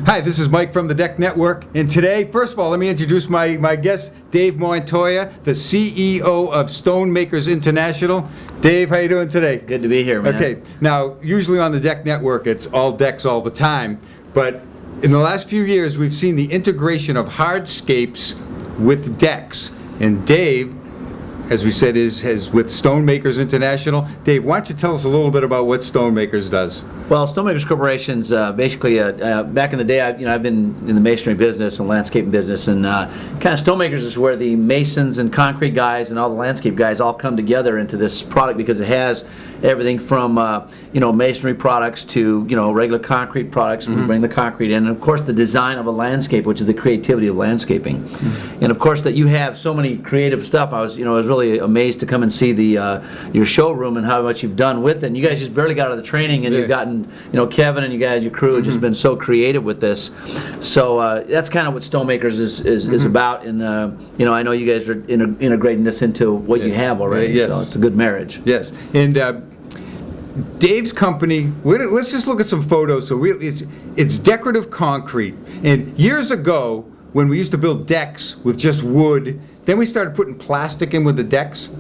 Hi, this is Mike from the Deck Network, and today, first of all, let me introduce my guest, Dave Montoya, the CEO of StoneMakers International. Dave, how you doing today? Good to be here, man. Okay, now, usually on the Deck Network, it's all decks all the time, but in the last few years, we've seen the integration of hardscapes with decks, and Dave, as we said, is with StoneMakers International. Dave, why don't you tell us a little bit about what StoneMakers does? Well, StoneMakers Corporation's basically back in the day. I've been in the masonry business and landscaping business, and kind of StoneMakers is where the masons and concrete guys and all the landscape guys all come together into this product because it has everything from masonry products to regular concrete products. We bring the concrete in, and of course the design of a landscape, which is the creativity of landscaping, and of course that you have so many creative stuff. I was really amazed to come and see the your showroom and how much you've done with it. And you guys just barely got out of the training, and you've gotten Kevin and you guys, your crew, have just been so creative with this. So that's kind of what StoneMakers is about, and I know you guys are integrating this into what you have already. Yes. So it's a good marriage. Yes, and Dave's company, let's just look at some photos. So it's decorative concrete, and years ago when we used to build decks with just wood, then we started putting plastic in with the decks.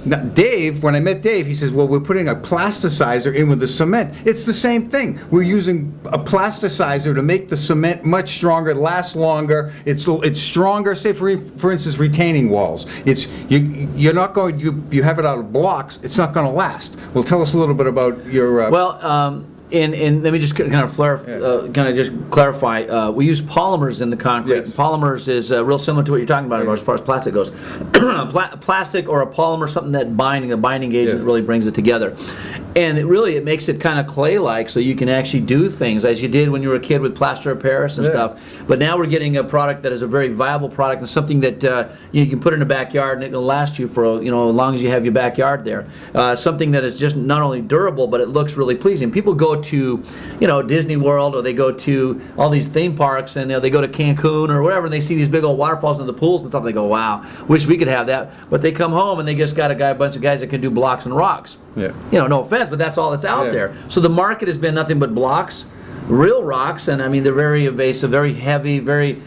Now, Dave, when I met Dave, he says, well, we're putting a plasticizer in with the cement. It's the same thing. We're using a plasticizer to make the cement much stronger, last longer. It's stronger, say for instance, retaining walls. You're not going, you have it out of blocks, it's not going to last. Well, tell us a little bit about your... And let me just kind of clarify. We use polymers in the concrete. Yes. Polymers is real similar to what you're talking about as far as plastic goes. Plastic or a polymer, something that a binding agent really brings it together. And it makes it kind of clay-like, so you can actually do things as you did when you were a kid with plaster of Paris and stuff. But now we're getting a product that is a very viable product and something that you can put in the backyard and it will last you for as long as you have your backyard there. Something that is just not only durable, but it looks really pleasing. People go to Disney World, or they go to all these theme parks, and they go to Cancun or whatever, and they see these big old waterfalls in the pools and stuff. They go, wow, wish we could have that. But they come home and they just got a bunch of guys that can do blocks and rocks. Yeah. No offense, but that's all that's out there. So the market has been nothing but blocks, real rocks, and I mean they're very invasive, very heavy, very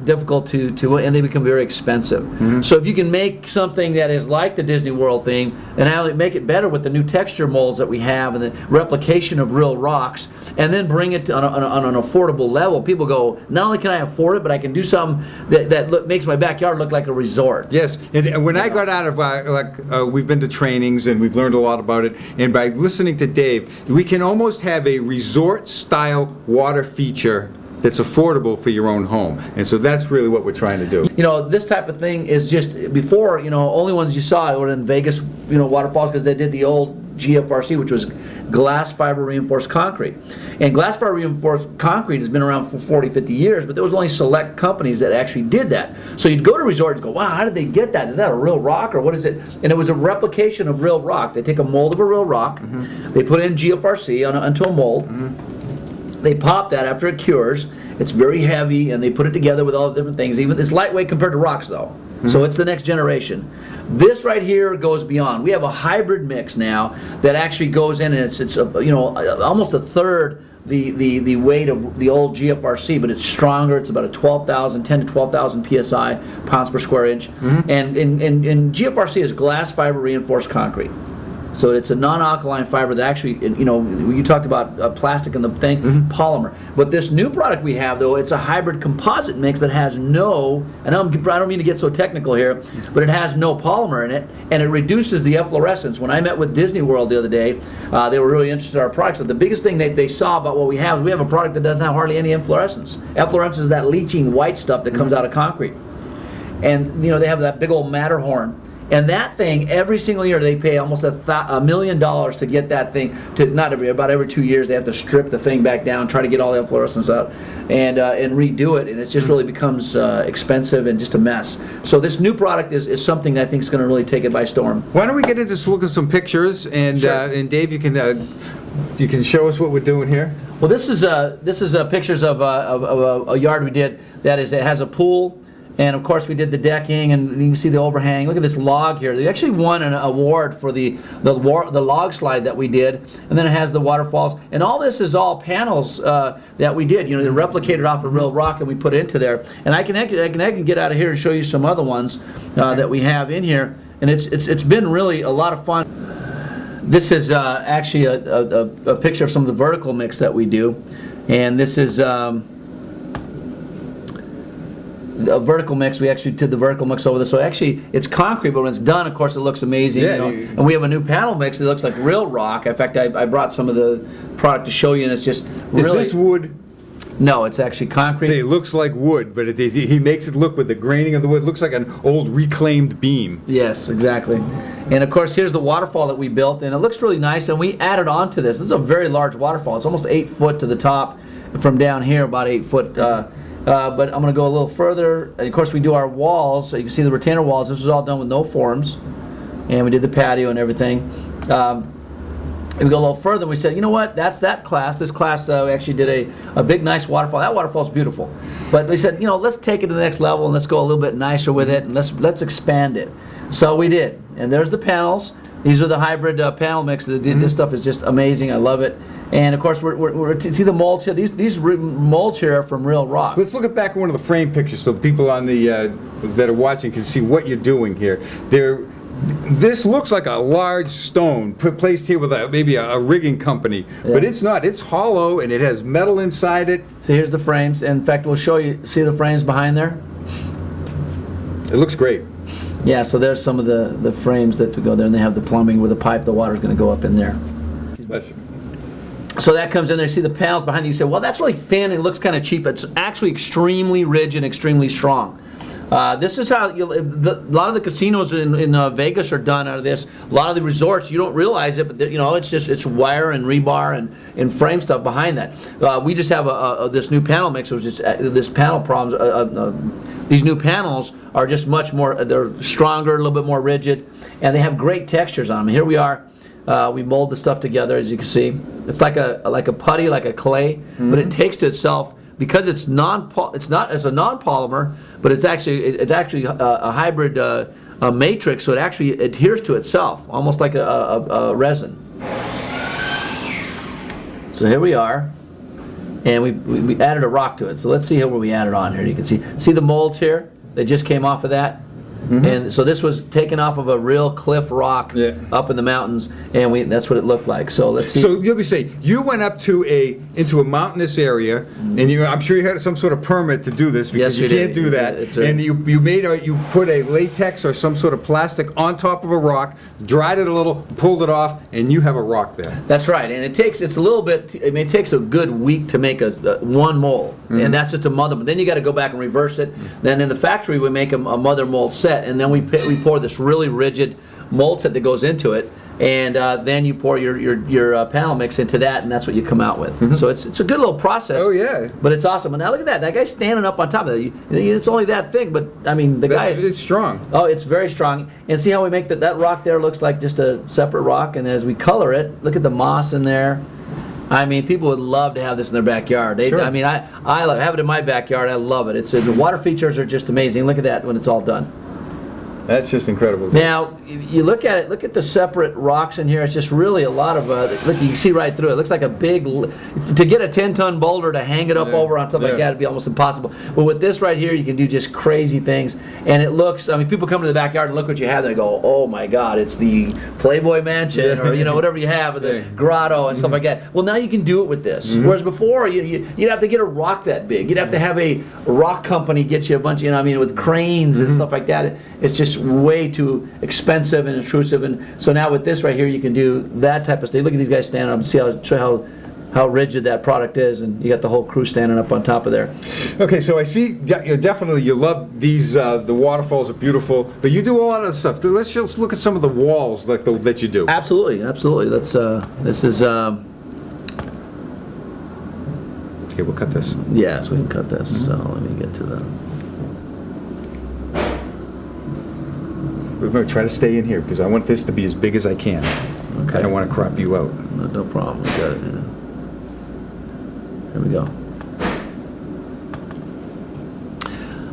difficult to and they become very expensive. So if you can make something that is like the Disney World thing, and now make it better with the new texture molds that we have and the replication of real rocks, and then bring it on an affordable level, people go, not only can I afford it, but I can do something that makes my backyard look like a resort. Yes, and when I got out of we've been to trainings and we've learned a lot about it, and by listening to Dave, we can almost have a resort style water feature that's affordable for your own home. And so that's really what we're trying to do. This type of thing is just, before, only ones you saw were in Vegas, waterfalls, because they did the old GFRC, which was glass fiber reinforced concrete. And glass fiber reinforced concrete has been around for 40, 50 years, but there was only select companies that actually did that. So you'd go to resorts and go, wow, how did they get that? Is that a real rock, or what is it? And it was a replication of real rock. They take a mold of a real rock, they put in GFRC onto a mold, they pop that after it cures. It's very heavy, and they put it together with all the different things. Even it's lightweight compared to rocks, though. So it's the next generation. This right here goes beyond. We have a hybrid mix now that actually goes in, and it's almost a third the weight of the old GFRC, but it's stronger. It's about a 10 to 12,000 psi, pounds per square inch. And GFRC is glass fiber reinforced concrete. So it's a non-alkaline fiber that actually, you talked about plastic and the thing, polymer. But this new product we have, though, it's a hybrid composite mix that has no, I don't mean to get so technical here, but it has no polymer in it, and it reduces the efflorescence. When I met with Disney World the other day, they were really interested in our products. But the biggest thing they saw about what we have is we have a product that doesn't have hardly any efflorescence. Efflorescence is that leaching white stuff that comes out of concrete. And, they have that big old Matterhorn. And that thing, every single year, they pay almost $1 million to get that thing. About every 2 years, they have to strip the thing back down, try to get all the fluorescence out, and redo it. And it just really becomes expensive and just a mess. So this new product is something that I think is going to really take it by storm. Why don't we get into look at some pictures, and and Dave, you can show us what we're doing here. Well, this is pictures of a yard we did. That is, it has a pool. And of course, we did the decking, and you can see the overhang. Look at this log here. They actually won an award for the log slide that we did, and then it has the waterfalls. And all this is all panels that we did. You know, they're replicated off of real rock, and we put into there. And I can get out of here and show you some other ones that we have in here. And it's been really a lot of fun. This is actually a picture of some of the vertical mix that we do, and this is. A vertical mix. We actually did the vertical mix over there. So actually, it's concrete, but when it's done, of course, it looks amazing. Yeah, you know? And we have a new panel mix that looks like real rock. In fact, I brought some of the product to show you, and it's just really. Is this wood? No, it's actually concrete. See, it looks like wood, but he makes it look with the graining of the wood. It looks like an old reclaimed beam. Yes, exactly. And of course, here's the waterfall that we built, and it looks really nice. And we added on to this. This is a very large waterfall. It's almost 8 foot to the top from down here, about 8 foot. But I'm going to go a little further. And of course, we do our walls. So you can see the retainer walls. This was all done with no forms. And we did the patio and everything. And we go a little further, and we said, you know what, that's that class. This class, we actually did a big, nice waterfall. That waterfall's beautiful. But we said, you know, let's take it to the next level, and let's go a little bit nicer with it, and let's expand it. So we did. And there's the panels. These are the hybrid panel mix. This stuff is just amazing. I love it. And of course, we're see the molds here. These molds here are from real rock. Let's look at back at one of the frame pictures so people on the that are watching can see what you're doing here. This looks like a large stone placed here with maybe a rigging company, but it's not. It's hollow and it has metal inside it. So here's the frames. In fact, we'll show you. See the frames behind there? It looks great. Yeah. So there's some of the frames that go there, and they have the plumbing where the pipe, the water's going to go up in there. So that comes in there. You see the panels behind you. You say, well, that's really thin. It looks kind of cheap. It's actually extremely rigid, extremely strong. This is how a lot of the casinos in Vegas are done out of this. A lot of the resorts, you don't realize it, but you know, it's wire and rebar and frame stuff behind that. We just have this new panel mix. Which is this panel problems. These new panels are just much more. They're stronger, a little bit more rigid, and they have great textures on them. Here we are. We mold the stuff together, as you can see. It's like a putty, like a clay, but it takes to itself because it's a non-polymer, but it's actually a hybrid matrix, so it actually adheres to itself, almost like a resin. So here we are, and we added a rock to it. So let's see where we added on here. You can see the molds here. They just came off of that. And so this was taken off of a real cliff rock up in the mountains, and that's what it looked like. So let's see. So let me say, you went up to into a mountainous area, and I'm sure you had some sort of permit to do this because you can't do that. Right. And you put a latex or some sort of plastic on top of a rock, dried it a little, pulled it off, and you have a rock there. That's right, and it takes it takes a good week to make one mold, and that's just a mother. But then you got to go back and reverse it. Then in the factory we make a mother mold set. And then we pour this really rigid mold set that goes into it, and then you pour your panel mix into that, and that's what you come out with. So it's a good little process. Oh yeah. But it's awesome. And now look at that. That guy's standing up on top of it. It's only that thing, but I mean it's strong. Oh, it's very strong. And see how we make that rock there looks like just a separate rock, and as we color it, look at the moss in there. I mean, people would love to have this in their backyard. Sure. I mean, I have it in my backyard. I love it. The water features are just amazing. Look at that when it's all done. That's just incredible. Now, you look at it, look at the separate rocks in here. It's just really a lot of, look, you can see right through it. It looks like a big, to get a 10-ton boulder to hang it up over on something like that, it'd be almost impossible. But with this right here, you can do just crazy things. And it looks, I mean, people come to the backyard and look what you have there and go, oh my God, it's the Playboy Mansion or, whatever you have, or the grotto and stuff like that. Well, now you can do it with this. Whereas before, you'd have to get a rock that big. You'd have to have a rock company get you a bunch, with cranes and stuff like that. It's just way too expensive and intrusive, and so now with this right here you can do that type of stuff. Look at these guys standing up and show how rigid that product is, and you got the whole crew standing up on top of there. Okay, so I see definitely you love these. The waterfalls are beautiful, but you do a lot of stuff. Let's just look at some of the walls that you do. Absolutely. This is okay, we'll cut this. Yes, we can cut this. So let me get to the. We're going to try to stay in here because I want this to be as big as I can. Okay. I don't want to crop you out. No problem. We got it. Here we go.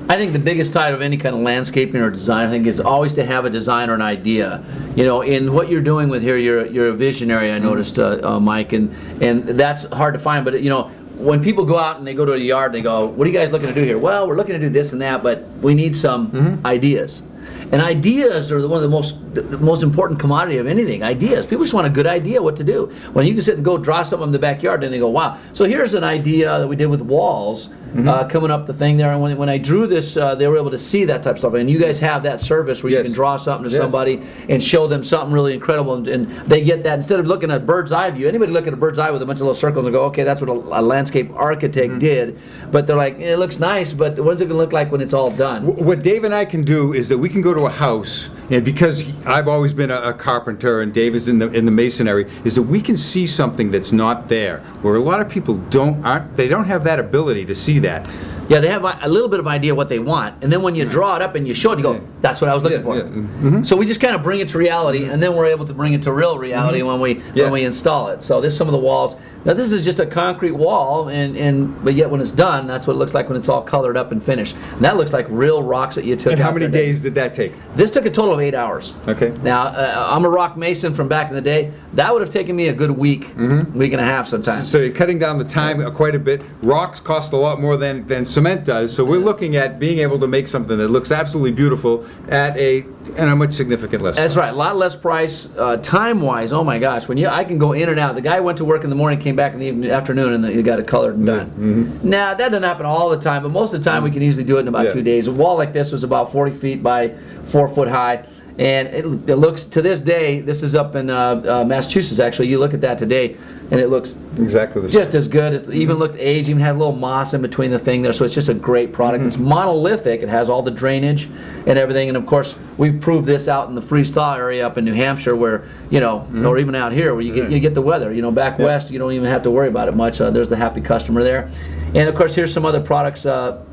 I think the biggest side of any kind of landscaping or design, I think, is always to have a design or an idea. You know, in what you're doing with here, you're a visionary, I noticed, Mike, and that's hard to find. But, you know, when people go out and they go to a yard, they go, what are you guys looking to do here? Well, we're looking to do this and that, but we need some ideas. And ideas are one of the most important commodity of anything. Ideas. People just want a good idea what to do. When you can sit and go draw something in the backyard, and they go, wow. So here's an idea that we did with walls coming up the thing there. And when I drew this, they were able to see that type of stuff. And you guys have that service where you can draw something to somebody and show them something really incredible. And they get that instead of looking at a bird's eye view. Anybody look at a bird's eye with a bunch of little circles and go, okay, that's what a landscape architect did. But they're like, it looks nice, but what is it going to look like when it's all done? What Dave and I can do is that we can go to a house, and because I've always been a carpenter and Dave is in the masonry, is that we can see something that's not there, where a lot of people don't have that ability to see that. Yeah, they have a little bit of idea what they want, and then when you draw it up and you show it, you go, that's what I was looking for. So we just kind of bring it to reality, and then we're able to bring it to real reality when we install it. So there's some of the walls. Now this is just a concrete wall, but yet when it's done, that's what it looks like when it's all colored up and finished. And that looks like real rocks that you took. And how many days did that take? This took a total of 8 hours. Okay. Now I'm a rock mason from back in the day. That would have taken me a good week, week and a half sometimes. So you're cutting down the time quite a bit. Rocks cost a lot more than cement does. So we're looking at being able to make something that looks absolutely beautiful at a much significant less. That's right. A lot less price, time-wise. Oh my gosh, I can go in and out. The guy went to work in the morning, came back in the afternoon, and you got it colored and done. Now that doesn't happen all the time, but most of the time we can easily do it in about 2 days. A wall like this was about 40 feet by 4 foot high, and it looks, to this day, this is up in Massachusetts actually. You look at that today, and it looks exactly the same. Just as good. It even looks aged, even had a little moss in between the thing there, so it's just a great product. It's monolithic. It has all the drainage and everything, and of course we've proved this out in the freeze-thaw area up in New Hampshire, where or even out here where you get the weather. Back west you don't even have to worry about it much. There's the happy customer there, and of course here's some other products. Let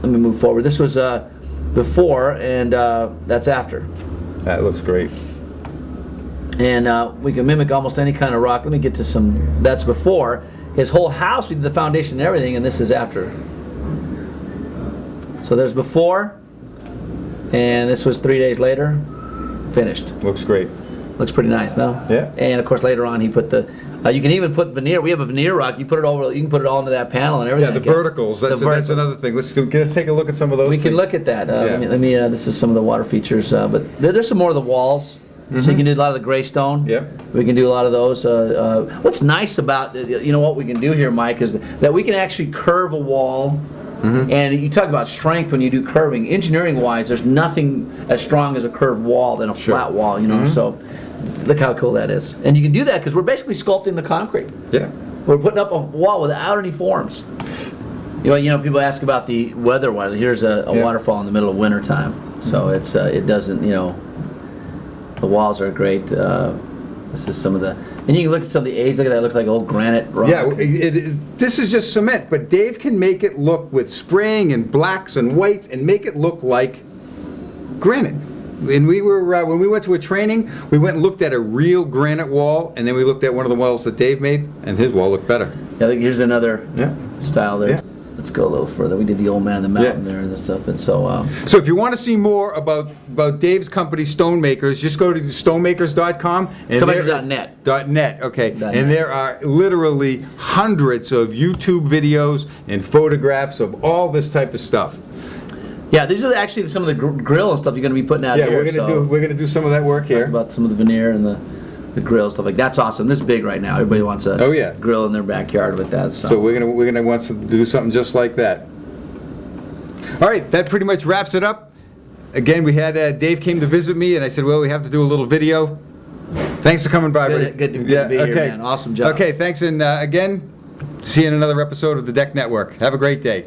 me move forward. This was before, and that's after. That looks great. And we can mimic almost any kind of rock. Let me get to some. That's before. His whole house, we did the foundation and everything, and this is after. So there's before, and this was 3 days later, finished. Looks great. Looks pretty nice, no? Yeah. And of course later on he put the. You can even put veneer. We have a veneer rock. You put it over. You can put it all into that panel and everything. Yeah, the verticals. That's another thing. Let's take a look at some of those. We can look at that. Let me. This is some of the water features, but there's some more of the walls. So you can do a lot of the gray stone. Yep. We can do a lot of those. What's nice about what we can do here, Mike, is that we can actually curve a wall. And you talk about strength when you do curving. Engineering-wise, there's nothing as strong as a curved wall than a flat wall. So look how cool that is. And you can do that because we're basically sculpting the concrete. Yeah. We're putting up a wall without any forms. People ask about the weather. Here's a waterfall in the middle of winter time. So it doesn't. The walls are great. This is some of the, and you can look at some of the age. Look at that; it looks like old granite rock. Yeah, this is just cement, but Dave can make it look with spraying and blacks and whites and make it look like granite. And we were when we went to a training, we went and looked at a real granite wall, and then we looked at one of the walls that Dave made, and his wall looked better. Yeah, here's another style there. Yeah. Let's go a little further. We did the old man in the mountain there and stuff, and so. So if you want to see more about Dave's company, StoneMakers, just go to StoneMakers.com and StoneMakers.net. .net, okay. And there are literally hundreds of YouTube videos and photographs of all this type of stuff. Yeah, these are actually some of the grill and stuff you're going to be putting out here. Yeah, we're gonna do some of that work here. Talk about some of the veneer and the grill stuff that's awesome. This is big right now. Everybody wants a grill in their backyard with that. So we're gonna want to do something just like that. All right, that pretty much wraps it up. Again, we had Dave came to visit me, and I said, well, we have to do a little video. Thanks for coming by, buddy. Good to be here, man. Awesome job. Okay, thanks, and again, see you in another episode of the Deck Network. Have a great day.